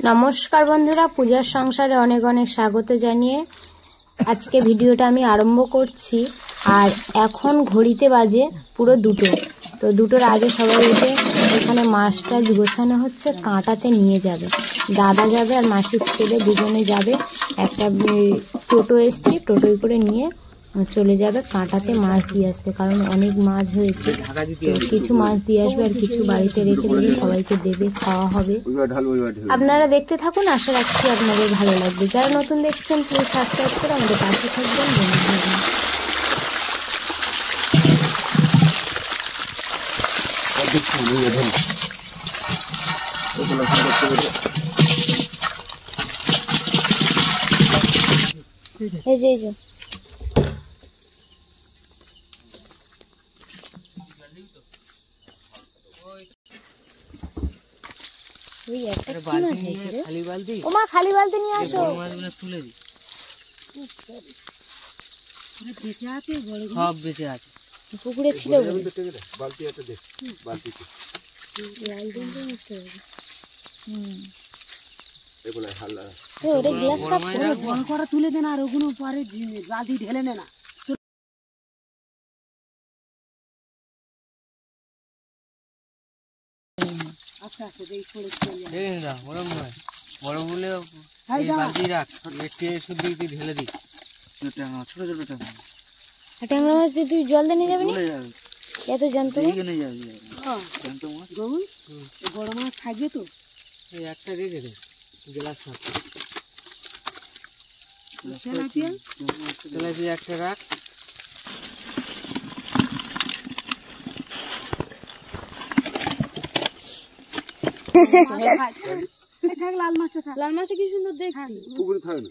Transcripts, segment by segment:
नमस्कार बंधुरा पूजार संसारे अनेक अनेक स्वागत जानिए आज के भिडियोटा आमी आरम्भ करछि। और एखन घड़ीते बाजे पुरो दुटो। तो दुटोर आगे सबाई उठे एखाने माछटा गोछानो हच्छे, काँटाते निये जाबे, दादा जाबे और मासिर छेले दुजने जाबे। एकटा टोटो एसছে, टोटोय करे निये चले जाबे काँटाते माछ दिये आसते, कारण अनेक माछ हयेছে। तो किछु माछ दिये आसबे और किछु बाड़ीते रेखे देबे, सबाइके देबे, खाওয়া হবে। আপনারা দেখতে থাকুন, আশা রাখছি আপনাদের ভালো লাগবে। যারা নতুন দেখছেন প্লিজ সাবস্ক্রাইব করে আমাদের পাশে থাকবেন, বন্ধু থাকবেন। এই যে খালি বালতি নিয়ে আসো, তুলে দি। বেঁচে আছে, সব বেঁচে আছে, পুকুরে ছিল বালতি আছে, দেখ বালতিতে লাল দিন নষ্ট হবে। এগুলা হালা ওরে গ্লাস কাপ বড় করে তুলে দেন, আর ওগুলো পরে বালতি ঢেলে নে না। আচ্ছা আচ্ছা দেই পড়ে চলে দেখেন না, বড় নয়, বড় বলে এই বালতি রাখ, এতে শুধু দিয়ে ঢেলে দি। ট্যাংরা ছোট ছোট ট্যাংরা, ট্যাংরা মাছ তুই জল দিয়ে নিয়ে যাবি না, এত জানতো না নিয়ে যাবি। হ্যাঁ জানতো মাছ গবুল, এই বড় মাছ থাকবে তো, এই একটা রেখে দে গ্লাস না, তেলাপিয়া তেলাপিয়া একটা রাখ। লাল মাছ কি সুন্দর দেখতে, পুকুরে থাকে না,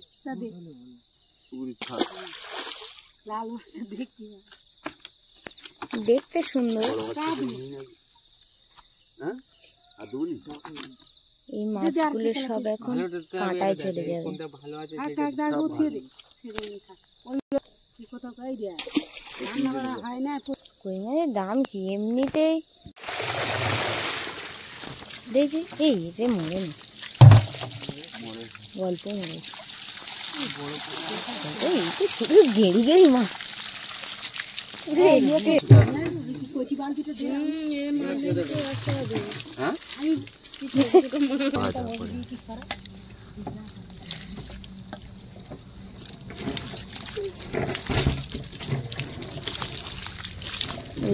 পুকুরে থাকে লাল মাছ দেখতে সুন্দর। এই মাছগুলো সব এখন কাঁটায় চলে যাবে। কই মাছের দাম কি এমনিতেই দেখছি, এই রে মরে না, গল্প মরে, এই শুধু গেড়ি গেড়ি মাছ।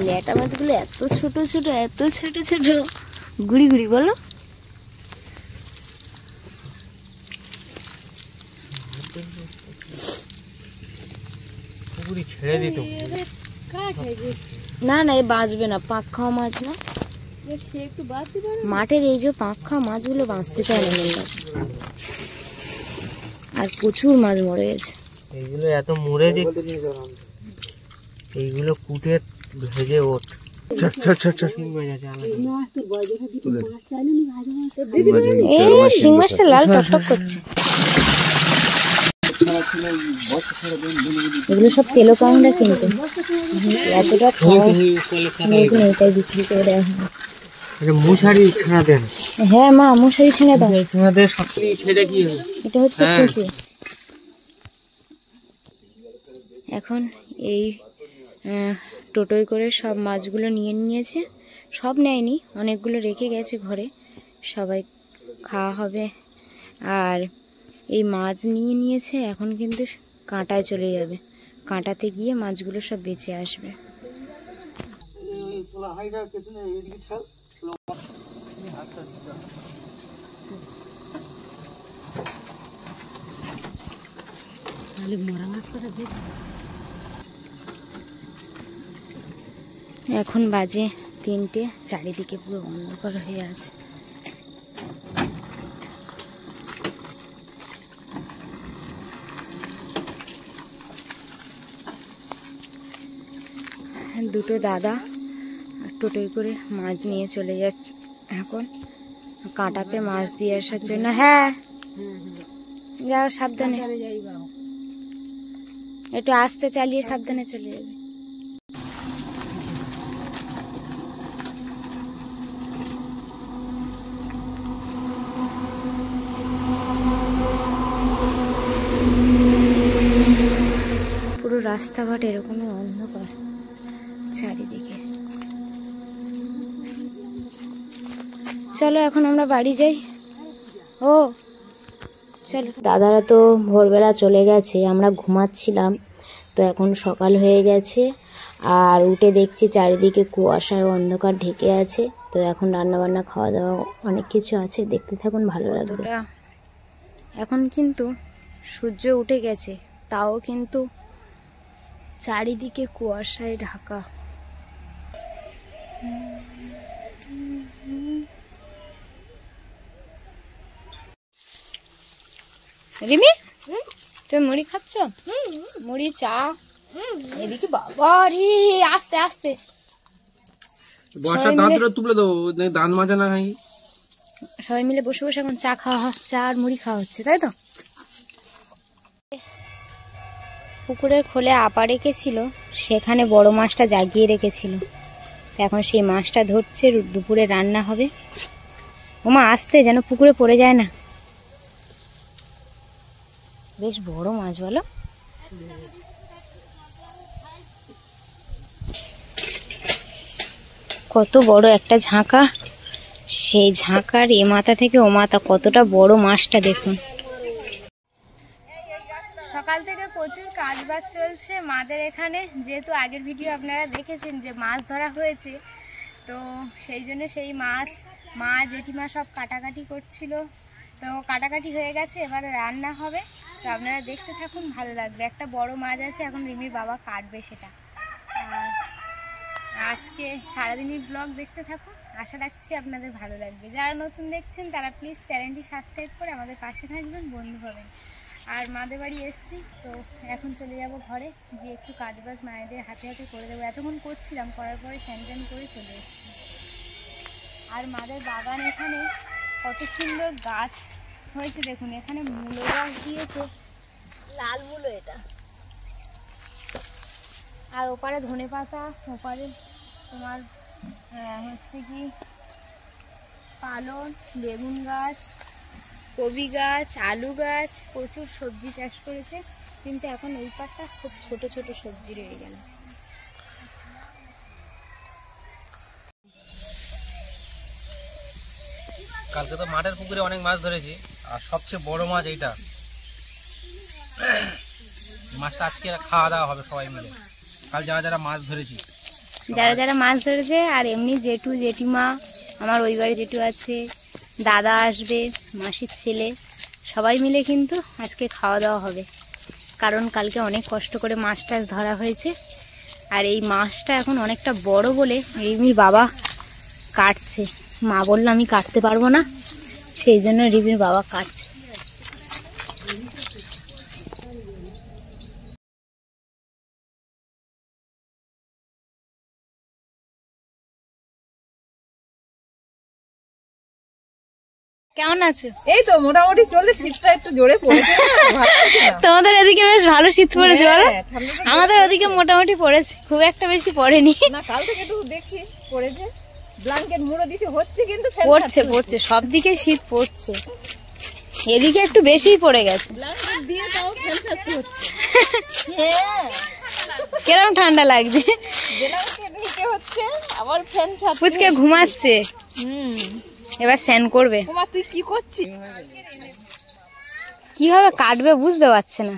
ল্যাটা মাছগুলো এত ছোট ছোট, এত ছোট ছোট, গুড়ি গুড়ি বলো। ছেড়ে দিত না না, এই বাঁচবে না, পাক খাওয়া মাছ না, মাঠের এই যে পাক খাওয়া মাছগুলো বাঁচতে চায় না, আর প্রচুর মাছ মরে গেছে। এইগুলো এত মরে যে এইগুলো কুটে ভেজে ওঠ, শিং মাছটা লাল টকটক করছে। এগুলো সব তেলো কাউন্ডা কিনতে, এতটা এটাই বিক্রি করে দেওয়া হয়। মশারি ছেঁড়া দেন, হ্যাঁ মা মশারি ছেঁড়া দেন, ছেঁড়া দিয়ে সব ছেড়ে কি এটা হচ্ছে খুঁজে। এখন এই টোটোয় করে সব মাছগুলো নিয়ে নিয়েছে, সব নেয়নি, অনেকগুলো রেখে গেছে ঘরে, সবাই খাওয়া হবে। আর এই মাছ নিয়ে নিয়েছে, এখন কিন্তু কাঁটায় চলে যাবে, কাঁটাতে গিয়ে মাছগুলো সব বেঁচে আসবে। এখন বাজে 3টে, চারিদিকে পুরো অন্ধকার হয়ে আছে। দুটো দাদা টোটোয় করে মাছ নিয়ে চলে যাচ্ছে এখন কাঁটাতে মাছ দিয়ে আসার জন্য। হ্যাঁ যাও সাবধানে, একটু আস্তে চালিয়ে সাবধানে চলে যাবে। রাস্তাঘাট এরকমই অন্ধকার চারিদিকে। চলো এখন আমরা বাড়ি যাই। ও চলো। দাদারা তো ভোরবেলা চলে গেছে, আমরা ঘুমাচ্ছিলাম। তো এখন সকাল হয়ে গেছে, আর উঠে দেখছি চারিদিকে কুয়াশায় অন্ধকার ঢেকে আছে। তো এখন রান্নাবান্না খাওয়া দাওয়া অনেক কিছু আছে, দেখতে থাকুন, ভালো লাগবে। এখন কিন্তু সূর্য উঠে গেছে, তাও কিন্তু চারিদিকে কুয়াশায় ঢাকা। রিমি, তুমি মুড়ি খাচ্ছ? মুড়ি চা এদিকে। বাবা রে, আস্তে আস্তে। বর্ষার দাঁতটা তুলে দাও, দাঁত মাজা না খাই। সবাই মিলে বসে বসে এখন চা খাওয়া, চা আর মুড়ি খাওয়া হচ্ছে, তাই তো? পুকুরের খোলে আপা রেখেছিল, সেখানে বড় মাছটা জাগিয়ে রেখেছিল। এখন সেই মাছটা ধরছে, দুপুরে রান্না হবে। ওমা আস্তে, যেন পুকুরে পড়ে যায় না। বেশ বড় মাছ বলো। কত বড় একটা ঝাঁকা, সেই ঝাঁকার এ মাথা থেকে ও মাথা কতটা বড় মাছটা দেখুন। সকাল থেকে প্রচুর কাজবাজ চলছে মাদের এখানে, যেহেতু আগের ভিডিও আপনারা দেখেছেন যে মাছ ধরা হয়েছে, তো সেই জন্য সেই মাছ মা জেঠিমা সব কাটাকাটি করছিল। তো কাটাকাটি হয়ে গেছে, এবারে রান্না হবে। তো আপনারা দেখতে থাকুন, ভালো লাগবে। একটা বড় মাছ আছে, এখন রিমির বাবা কাটবে সেটা। আর আজকে সারাদিনই ব্লগ দেখতে থাকুন, আশা রাখছি আপনাদের ভালো লাগবে। যারা নতুন দেখছেন তারা প্লিজ চ্যানেলটি সাবস্ক্রাইব করে আমাদের পাশে থাকবেন, বন্ধু হবেন। আর মাদের বাড়ি এসছি, তো এখন চলে যাব ঘরে, গিয়ে একটু কাজবাজ মায়েদের হাতে হাতে করে দেবো। এতক্ষণ করছিলাম, করার পরে স্যান করে চলে এসছি। আর মাদের বাগান এখানে কত সুন্দর গাছ হয়েছে দেখুন। এখানে মূলো গাছ দিয়েছে, লাল মূলো এটা। আর ওপারে ধনে পাতা, ওপারে তোমার হচ্ছে কি পালন, বেগুন গাছ, কবি গাছ, আলু গাছ, প্রচুর সবজি চাষ করেছে। কিন্তু এখন ওই পাটটা খুব ছোট ছোট সবজি রয়ে গেল। কালকে তো মাঠের পুকুরে অনেক মাছ ধরেছি, আর সবচেয়ে বড় মাছ এইটা। মাছটা আজকে খাওয়া দাওয়া হবে সবাই মিলে। কাল যারা যারা মাছ ধরেছি, যারা যারা মাছ ধরেছে, আর এমনি জেঠু জেঠিমা, আমার ওই বাড়ি জেঠু আছে, দাদা আসবে, মাসির ছেলে, সবাই মিলে কিন্তু আজকে খাওয়া দাওয়া হবে। কারণ কালকে অনেক কষ্ট করে মাছ টাছ ধরা হয়েছে। আর এই মাছটা এখন অনেকটা বড় বলে রিমির বাবা কাটছে। মা বললো আমি কাটতে পারবো না, সেই জন্য রিমির বাবা কাটছে। কেমন আছো? এই তো মোটামুটি চলে, শীতটা একটু জোরে পড়েছে। তোমাদের এদিকে বেশ ভালো শীত পড়েছে বলো? আমাদের ওদিকে মোটামুটি পড়েছে, খুব একটা বেশি পড়েনি। না, কাল থেকে একটু দেখছি পড়েছে। ব্ল্যাঙ্কেট মুড়ো দিতে হচ্ছে, কিন্তু পড়ছে পড়ছে, সব দিকে শীত পড়ছে। এদিকে একটু বেশিই পড়ে গেছে। ব্ল্যাঙ্কেট দিয়ে তাও ফ্যান ছাড়তে হচ্ছে। হ্যাঁ, কিরকম ঠান্ডা লাগছে। ব্ল্যাঙ্কেট নিতে হচ্ছে, আবার ফ্যান ছাড়তে। পুচকে ঘুমাচ্ছে, এবার স্নান করবে। ওমা তুই কি করছিস? কিভাবে কাটবে বুঝতে পারছে না।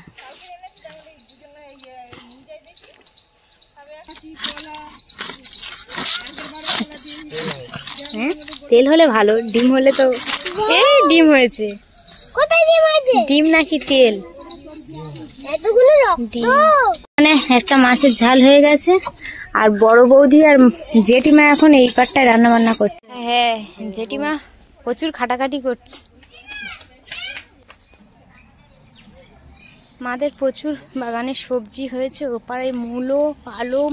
তেল হলে ভালো, ডিম হলে তো। এই ডিম হয়েছে। কোথায় ডিম আছে? ডিম নাকি তেল? এতগুলো ডিম। মানে একটা মাছের ঝাল হয়ে গেছে, আর বড় বৌদি আর জেঠিমা এখন এই পাটটায় রান্না বান্না করছে। হ্যাঁ, জেঠিমা প্রচুর খাটাখাটি করছে। মাদের প্রচুর বাগানে সবজি হয়েছে, ওপারে মূলো, পালং,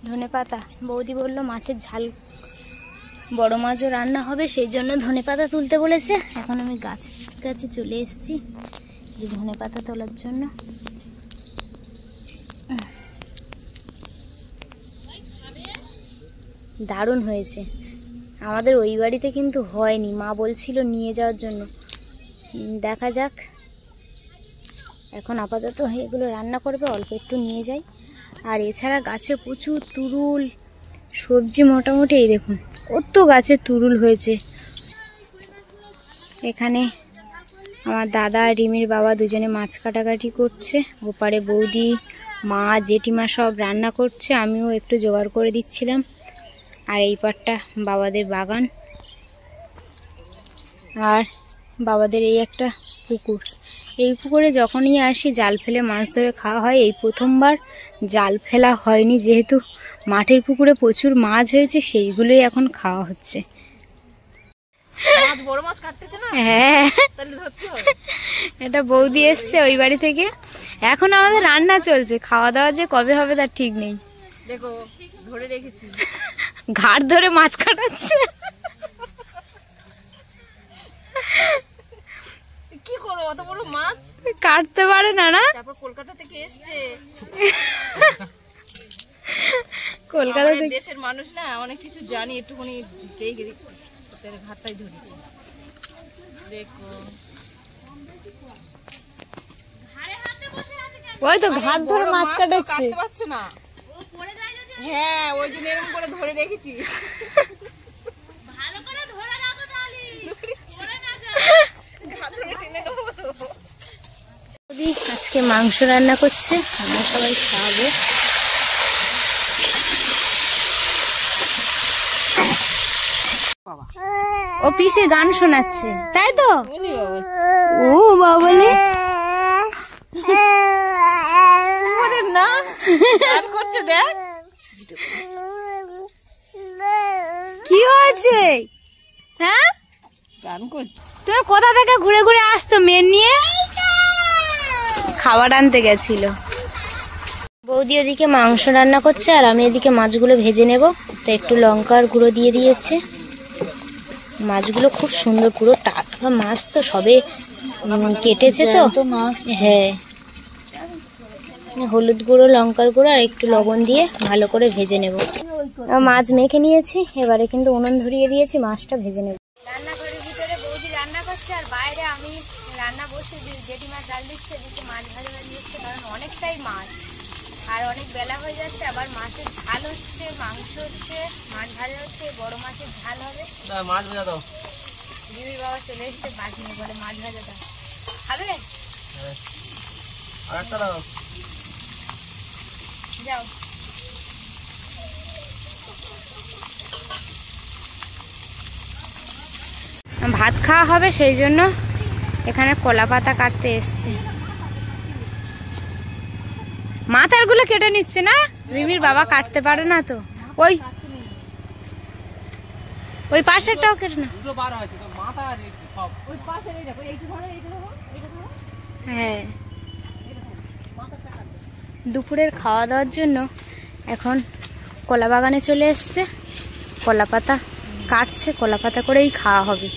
ধনেপাতা। বৌদি বললো মাছের ঝাল, বড় মাছও রান্না হবে, সেই জন্য ধনেপাতা তুলতে বলেছে। এখন আমি গাছের কাছে চলে এসেছি যে ধনেপাতা তোলার জন্য। দারুণ হয়েছে। আমাদের ওই বাড়িতে কিন্তু হয়নি, মা বলছিল নিয়ে যাওয়ার জন্য। দেখা যাক, এখন আপাতত এগুলো রান্না করবে, অল্প একটু নিয়ে যাই। আর এছাড়া গাছে প্রচুর তুরুল, সবজি মোটামুটি এই দেখুন কত গাছে তুরুল হয়েছে। এখানে আমার দাদা আর রিমির বাবা দুজনে মাছ কাটাকাটি করছে, ওপারে বৌদি, মা, জেঠিমা সব রান্না করছে, আমিও একটু জোগাড় করে দিচ্ছিলাম। আর এই পাটটা বাবাদের বাগান, আর বাবাদের এই একটা পুকুর। এই পুকুরে যখনই আসি জাল ফেলে মাছ ধরে খাওয়া হয়। এই প্রথমবার জাল ফেলা হয়নি, যেহেতু মাঠের পুকুরে প্রচুর মাছ হয়েছে, সেইগুলোই এখন খাওয়া হচ্ছে। হ্যাঁ, এটা বৌদি এসছে ওই বাড়ি থেকে। এখন আমাদের রান্না চলছে, খাওয়া দাওয়া যে কবে হবে তার ঠিক নেই। দেখো ধরে রেখেছি, ঘাট ধরে মাছ কাটাচ্ছে। কি করো, অত বড় মাছ কাটতে পারে না। না, তারপর কলকাতা থেকে এসছে। কলকাতা থেকে দেশের মানুষ না, অনেক কিছু জানি, একটুখানি দেখে ঘাটটাই ধরেছি। দেখো ওই তো ঘাট ধরে মাছ কাটাচ্ছে, কাটতে পারছে না। হ্যাঁ, ওই জন্য এরকম করে ধরে রেখেছি। আজকে মাংস রান্না করছে, আমরা সবাই খাবো। ও পিসে গান শোনাচ্ছে, তাই তো? ও বাবলে না গান করছে, দেখ কি হয়েছে? হ্যাঁ, গান করছে। তুমি কোথা থেকে ঘুরে ঘুরে আসছো মেয়ে নিয়ে? খাবার আনতে গেছিল। বৌদি ওদিকে মাংস রান্না করছে আর আমি এদিকে মাছগুলো ভেজে নেব। তো একটু লঙ্কার গুঁড়ো দিয়ে দিয়েছে। মাছগুলো খুব সুন্দর, পুরো টাটকা মাছ, তো সবে কেটেছে তো। হ্যাঁ, হলুদ গুঁড়ো, লঙ্কার গুঁড়ো আর একটু লবণ দিয়ে ভালো করে ভেজে নেব। মাছ মেখে নিয়েছি, এবারে কিন্তু উনুন ধরিয়ে দিয়েছি, মাছটা ভেজে নেব। রান্নাঘরের ভিতরে বৌদি রান্না করছে আর বাইরে আমি রান্না বসে জেঠিমা জাল দিচ্ছে, দিচ্ছে মাছ ভাজা দিচ্ছে, কারণ অনেকটাই মাছ আর অনেক বেলা হয়ে যাচ্ছে। আবার মাছের ঝাল হচ্ছে, মাংস হচ্ছে, মাছ ভাজা হচ্ছে, বড় মাছের ঝাল হবে। মাছ ভাজা দাও। দিদির বাবা চলে এসছে, বাকি নিয়ে বলে মাছ ভাজা দাও, খাবে? আর একটা দাও। যাও। ভাত খাওয়া হবে, সেই জন্য এখানে কলা পাতা কাটতে এসছে। মাথার গুলো কেটে নিচ্ছে না, রিমির বাবা কাটতে পারে না তো। ওই পাশেরটাও কেটে না। হ্যাঁ, দুপুরের খাওয়া দাওয়ার জন্য এখন কলা বাগানে চলে এসছে, কলা পাতা কাটছে, কলা পাতা করেই খাওয়া হবে।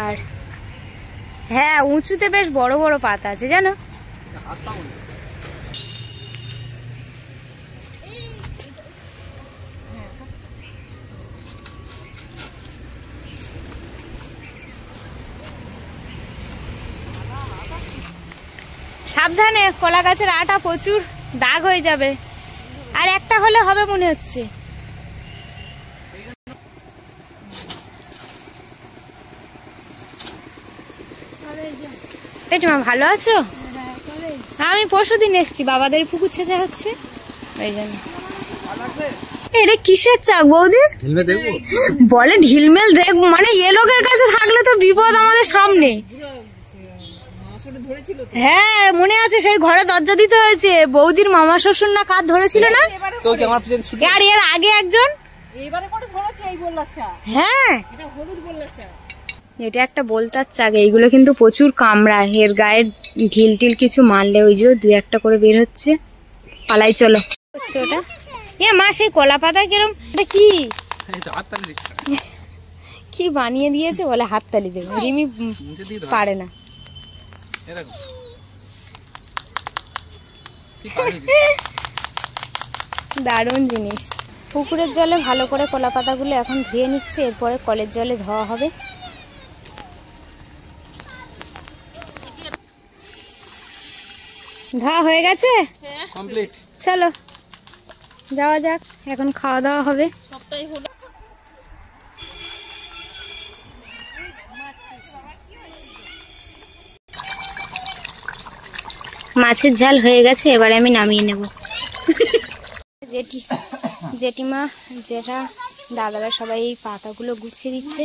আর হ্যাঁ, উঁচুতে বেশ বড় বড় পাতা আছে জানো। সাবধানে, কলা গাছের আটা প্রচুর দাগ হয়ে যাবে। আর একটা হলে হবে মনে হচ্ছে। পেটিমা ভালো আছো? আমি পরশুদিন এসছি, বাবাদের পুকুর ছেঁচা হচ্ছে ওই জন্য। এটা কিসের চাক বৌদি? বলে ঢিলমেল দেখ, মানে এ লোকের কাছে থাকলে তো বিপদ আমাদের সামনে। হ্যাঁ মনে আছে, সেই ঘরে দরজা দিতে হয়েছে, বৌদির মামা শ্বশুর না কার ধরেছিল না? আর এর আগে একজন। হ্যাঁ, এটা একটা বলতার চাক। এইগুলো কিন্তু প্রচুর কামড়ায়, এর গায়ে ঢিল টিল কিছু মারলে ওই যে দুই একটা করে বের হচ্ছে। পালাই চলো। ওটা এ মা, সেই কলা পাতা কিরম, এটা কি কি বানিয়ে দিয়েছে বলে হাততালি দেবে। রিমি পারে না। দারুণ জিনিস। পুকুরের জলে ভালো করে কলা পাতাগুলো এখন ধুয়ে নিচ্ছে, এরপরে কলের জলে ধোয়া হবে। ধোয়া হয়ে গেছে, কমপ্লিট। চলো যাওয়া যাক, এখন খাওয়া দাওয়া হবে। সবটাই হলো। মাছের ঝাল হয়ে গেছে, এবারে আমি নামিয়ে নেব। জেঠিমা যেটা দাদারা সবাই এই পাতাগুলো গুছিয়ে দিচ্ছে।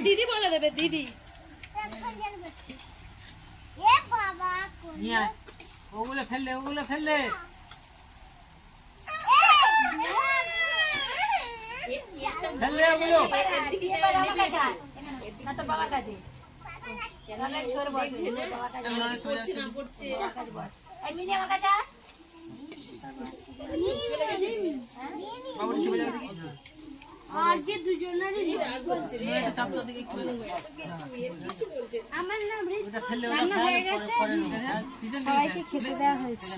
দিদি বলে দেবে, দিদি ওগুলো ফেললে, ওগুলো ফেললে। ফেললে ওগুলো। সবাইকে খেতে দেওয়া হয়েছে।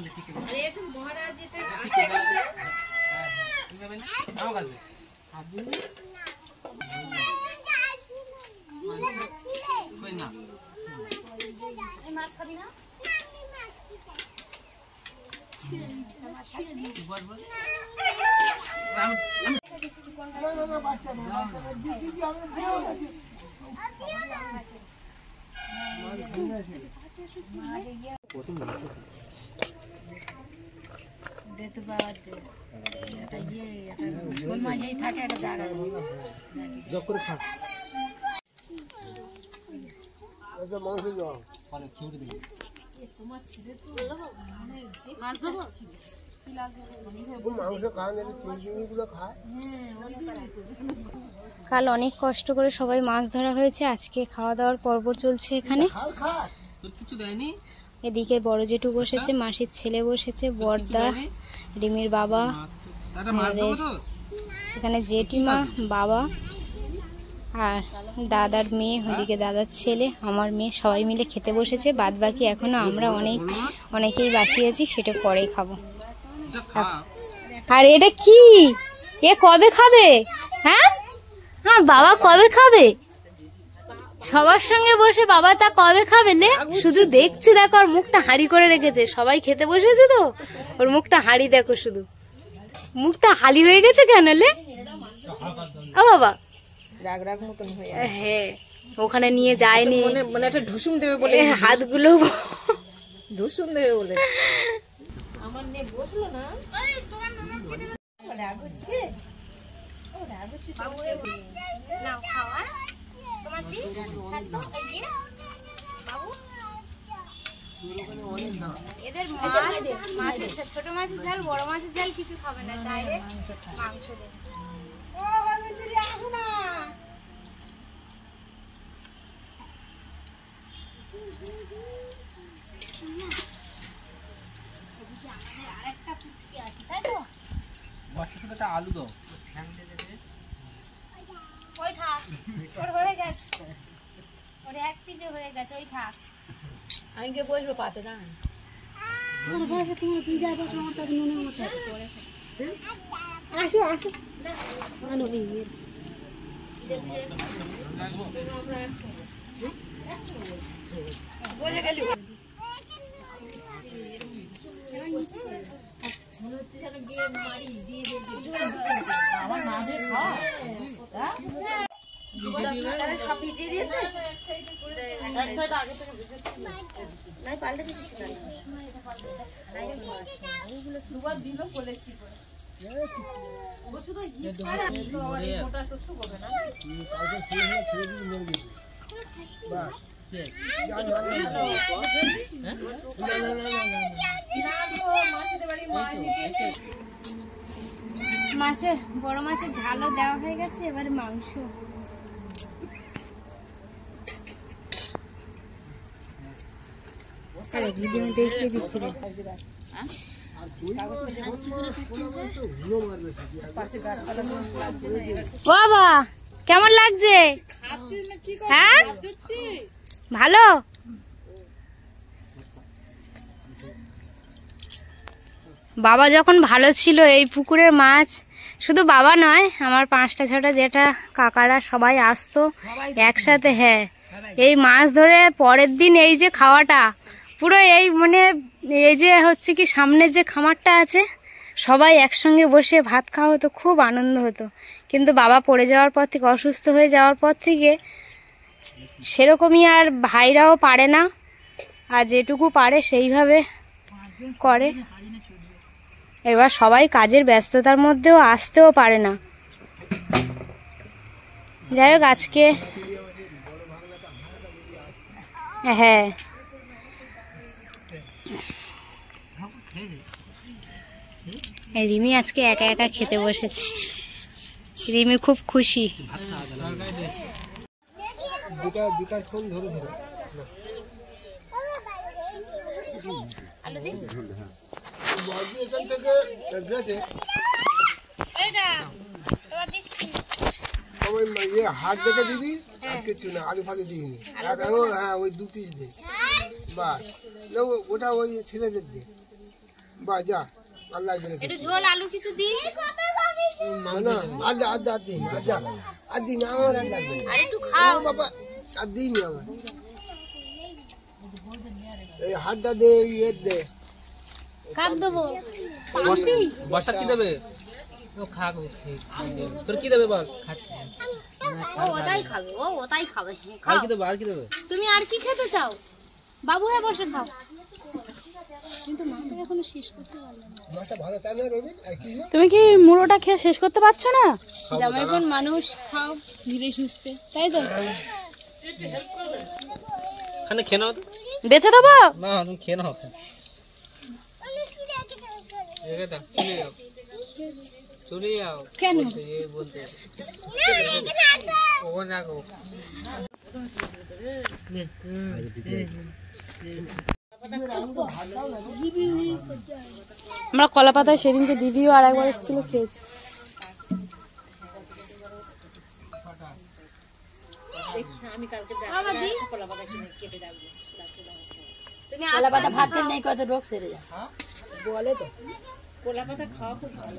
কাল অনেক কষ্ট করে সবাই মাছ ধরা হয়েছে, আজকে খাওয়া দাওয়ার পর্ব চলছে এখানে। এদিকে বড় জেঠু বসেছে, মাসির ছেলে বসেছে, বড়দা, রিমির বাবা, এখানে জেঠিমা, বাবা আর দাদার মেয়ে, ওদিকে দাদার ছেলে, আমার মেয়ে, সবাই মিলে খেতে বসেছে। বাদ বাকি এখনো আমরা অনেকেই বাকি আছি, সেটা পরেই খাবো। আর এটা কি, এ কবে খাবে? হ্যাঁ হ্যাঁ, বাবা কবে খাবে? সবার সঙ্গে বসে বাবা তা কবে খাবে? লে শুধু দেখছি, দেখো ওর মুখটা হাঁড়ি করে রেখেছে, সবাই খেতে বসেছে তো ওর মুখটা হাঁড়ি, দেখো শুধু মুখটা হালি হয়ে গেছে কেন লে? ও বাবা রাগ রাগ মতন হয়ে, হ্যাঁ ওখানে নিয়ে যায়নি, মানে একটা ঢুসুম দেবে বলে, হাতগুলো ঢুসুম দেবে বলে আমার নিয়ে বসলো না। রাগ হচ্ছে, ও রাগ হচ্ছে। নাও খাওয়া তোমার দি ছাড়তো এই যে বাবু, এদের মাছের ছোট মাছের ঝাল, বড় মাছের ঝাল কিছু খাবে না, ডাইরেক্ট মাংস দেবে। আলু দাও, ওই থাক, ওর হয়ে গেছে, ওর এক পিসে হয়ে গেছে, ওই থাক। আমি কে বসবো পাতে না, আসো আসো বলে গেলি সব ভিজিয়ে দিয়েছে, পাল্টে দিচ্ছি দুবার দিল বলেছি। মাছের বড় মাছের ঝালও দেওয়া হয়ে গেছে, এবারে মাংস। দেখিয়ে দিচ্ছি বাবা, কেমন লাগছে? হ্যাঁ ভালো, বাবা যখন ভালো ছিল এই পুকুরের মাছ, শুধু বাবা নয়, আমার 5টা 6টা যেটা কাকারা সবাই আসতো একসাথে। হ্যাঁ, এই মাছ ধরে পরের দিন এই যে খাওয়াটা পুরো এই মানে এই যে হচ্ছে কি সামনে যে খামারটা আছে, সবাই একসঙ্গে বসে ভাত খাওয়া হতো, খুব আনন্দ হতো। কিন্তু বাবা পড়ে যাওয়ার পর থেকে, অসুস্থ হয়ে যাওয়ার পর থেকে সেরকমই আর ভাইরাও পারে না, আর যেটুকু পারে সেইভাবে করে। এবার সবাই কাজের ব্যস্ততার মধ্যেও আসতেও পারে না। যাই হোক, আজকে হ্যাঁ রিমি আজকে একা একা খেতে বসেছে। রিমি খুব খুশি। হাট দেখে দিবি, আর কিছু না, আলু ফালু দিইনি। হ্যাঁ, ওই 2 পিস দে, বাস। ওটা ওই ছেলেদের দে, বা যা, আল্লাহ একটু ঝোল আলু কিছু দিই না, আর দিন, আর দিন আমার আর লাগবে না। আর একটু খাও বাবা, আর দিইনি আমার। এই হাটটা দে, ইয়ের দে। কাক দেবো বর্ষা কি দেবে? তোর কি দেবে বল? ওটাই খাবে, ওটাই খাবে। আর কি দেবে? আর কি দেবে? তুমি আর কি খেতে চাও? বাবু হয়ে বসে খাও। কিন্তু মাটা এখনো শেষ করতে পারলাম না। মাটা ভালো তাই না রবি? আর কি? তুমি কি মুড়োটা খেয়ে শেষ করতে পারছো না? জামাইপন মানুষ, খাও ধীরে সুস্থে, তাই তো? খানে খেয়ে নাও। বেঁচে দেবো না, তুমি খেয়ে নাও। চলে যাও কেন? বলতে আমরা কলা পাতায় সেদিনকে দিদিও আর একবার এসেছিল, খেয়েছি। কলা পাতা ভাতের নেই, কত রোগ সেরে যায় বলে তো। কলা পাতা খাওয়া খুব ভালো।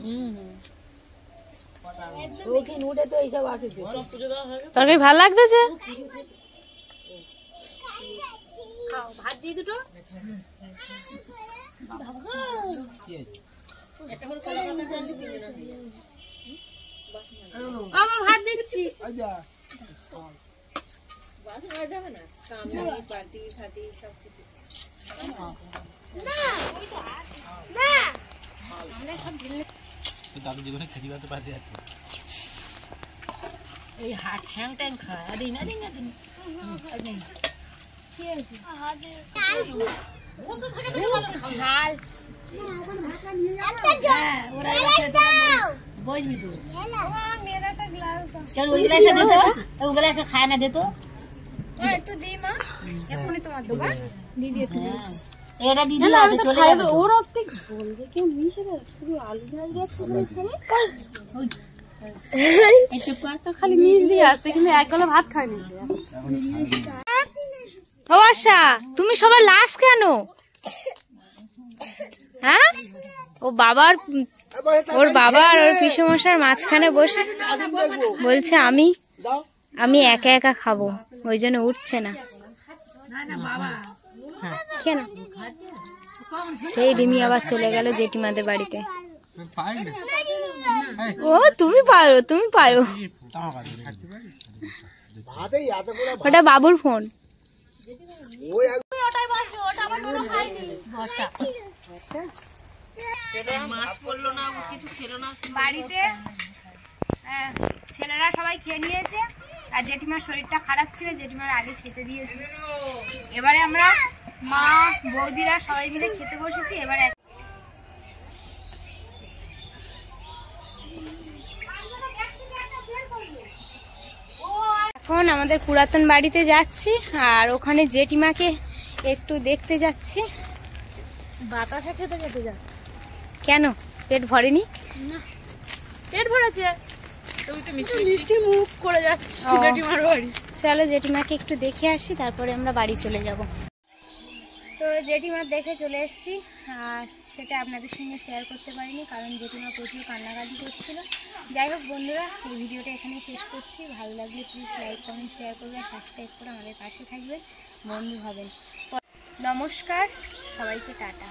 উঠে তো এইসব আসে। তরকারি ভালো লাগতেছে, খাও। ভাত দিয়ে দুটো আমার ভাত দিচ্ছি। দাদু জীবনে খেতে পারতে পারতে যাচ্ছে। এই হাত ঠ্যাং ট্যাং খায় দিন না দিন না দিন। খায় না দে তো, একটু দিই মা, এখনই তোমার দেবো। দিদি একটু এটা দিদি চলে যাবে। ওর অপটিক বলবে কেউ মিশে দেয়, শুধু আলু ঝাল দিয়ে একটু খালি মিল দিয়ে আসতে, কিন্তু এক গালে ভাত খায়নি। ও আশা, তুমি সবার লাশ কেন? হ্যাঁ, ওর বাবা আর ওর পিসেমশার মাঝখানে বসে বলছে আমি একা একা খাবো, ওই জন্য উঠছে না। কেন? সেই রিমি আবার চলে গেল জেঠিমাদের বাড়িতে। ও তুমি পারো, তুমি পারো। ওটা বাবুর ফোন। বাড়িতে ছেলেরা সবাই খেয়ে নিয়েছে, আর জেঠিমার শরীরটা খারাপ ছিল, জেঠিমার আগে খেতে দিয়েছে। এবারে আমরা মা বৌদিরা সবাই মিলে খেতে বসেছি। এবারে এখন আমাদের পুরাতন বাড়িতে যাচ্ছি, আর ওখানে জেঠিমাকে একটু দেখতে যাচ্ছি। বাতাসা খেতে খেতে যাচ্ছি। কেন, পেট ভরেনি? না, পেট ভরেছে, মিষ্টি মুখ করে যাচ্ছি জেঠিমার বাড়ি। চলো জেঠিমাকে একটু দেখে আসি, তারপরে আমরা বাড়ি চলে যাব। তো জেঠিমার দেখে চলে এসেছি, আর সেটা আপনাদের সঙ্গে শেয়ার করতে পারিনি কারণ জেঠিমা প্রচুর কান্নাকাটি করছিল। যাই হোক বন্ধুরা, এই ভিডিওটা এখানেই শেষ করছি। ভালো লাগলে প্লিজ লাইক কমেন্ট শেয়ার করবেন, সাবস্ক্রাইব করে আমাদের পাশে থাকবেন, বন্ধু হবেন। নমস্কার, সবাইকে টাটা।